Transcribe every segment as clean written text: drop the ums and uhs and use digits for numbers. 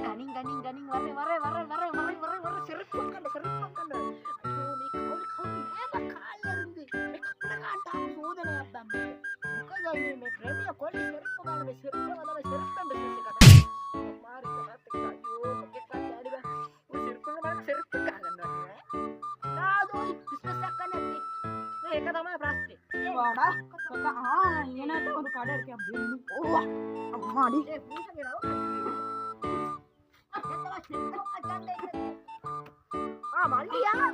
කනින් වර සෙරප්පු කන්න. අයියෝ මේ කවුල් කාලෙන්ද මේ කප්පලකට සෝදනයක් බම්බේ. මොකද මේ ප්‍රේමිය කොල්ලේ සෙරප්පු ගන්න මේ සෙරප්පෙන් බිස්නස් එකට. මාරි කතාත් එක්ක අයියෝ මොකෙක් ඩැඩි බා. ඔය සෙරප්පු ගන්න නාදෝ බිස්නස් එකක් නැති. මේක තමයි ප්‍රශ්නේ. வாடா ஏன்னா ஒரு கடை இருக்கு அப்படின்னு அம்மாடி මල්ලියා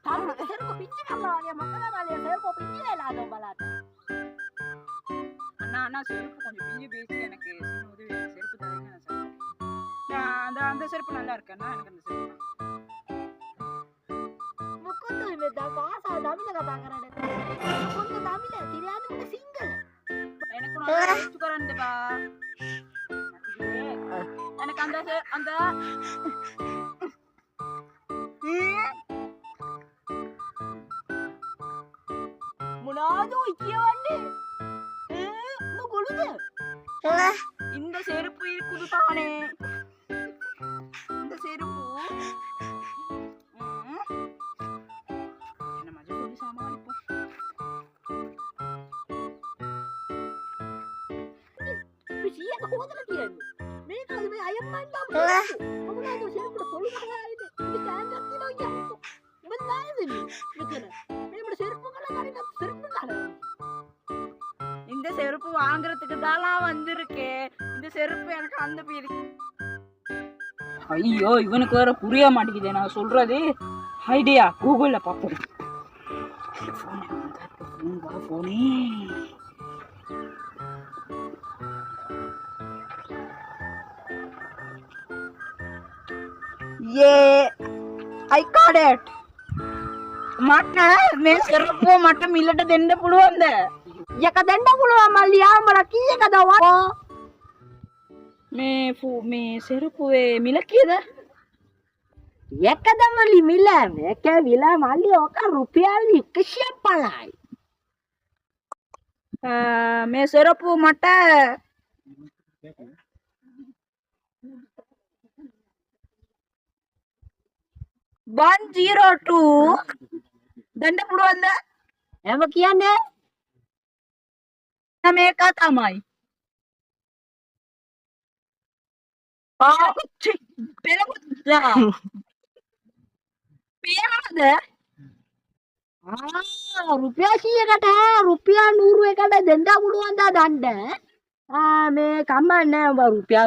තාම සෙරප්පු පිච්චි කරනවා වගේ මොකද මල්ලියා සෙරප්පු පිච්චි වෙලා දෝ බලන්න அண்ணா செருப்பு கொஞ்சம் பிஞ்சு பேசி எனக்கு உதவி செருப்பு தரீங்கன்னு சொன்னேன் அந்த செருப்பு நல்லா இருக்கேன்னா எனக்கு அந்த செருப்பு මොකද මේ භාෂාව දමිල කතා කරන්නේ මොකද දමිල තිරයන්නේ මොකද සිංගල් எனக்கு நல்லா பேச்சு කරන්නපා எனக்கு அந்த මොනාදෝ කියවන්නේ මොකලුද இந்த செருப்பு இருக்குது தானே இந்த செருப்பு என்ன மஜா சொல்லி சமாளிப்போம் සියයට හොදලා කියන්නේ මේක අද මේ අයම්මන්ට මොකද සෙරප්පුට පොළු ගහලා ආයිද ඉතින් කෑන්ඩක් දිනවා කියන්නකො උඹ නායද මෙතන මේකට සෙරප්පු කළා කරින්න සෙරප්පු ගහලා இந்த செருப்பு வாங்குறதுக்கு தான் வந்திருக்கேன் இந்த செருப்பு எனக்கு அந்த பேரு ஐயோ இவனுக்கு வேற புரிய மாட்டேங்குது நான் சொல்றது ஐடியா கூகுள்ல பாப்போம் போனே ये I got it මට මේ සෙරප්පුව මට මිලට දෙන්න පුළුවන්ද යක දෙන්න පුළුවන් මල්ලියා මට කීයකද වා මේ සෙරපුවේ මිල කීයද යකද මල්ලි මිල මේක විල මල්ලි ඔක රුපියල් 150යි මේ සෙරපුව මට 102 දෙන්න පුළුවන්ද එම කියන්නේ මේක තමයි පාච්චි පෙරමුද්දා පේනවද රුපියල් 100කට රුපියල් 100 එකට දෙන්න පුළුවන් දා දන්න මේ කම්මන්නේ ඔබ රුපියල්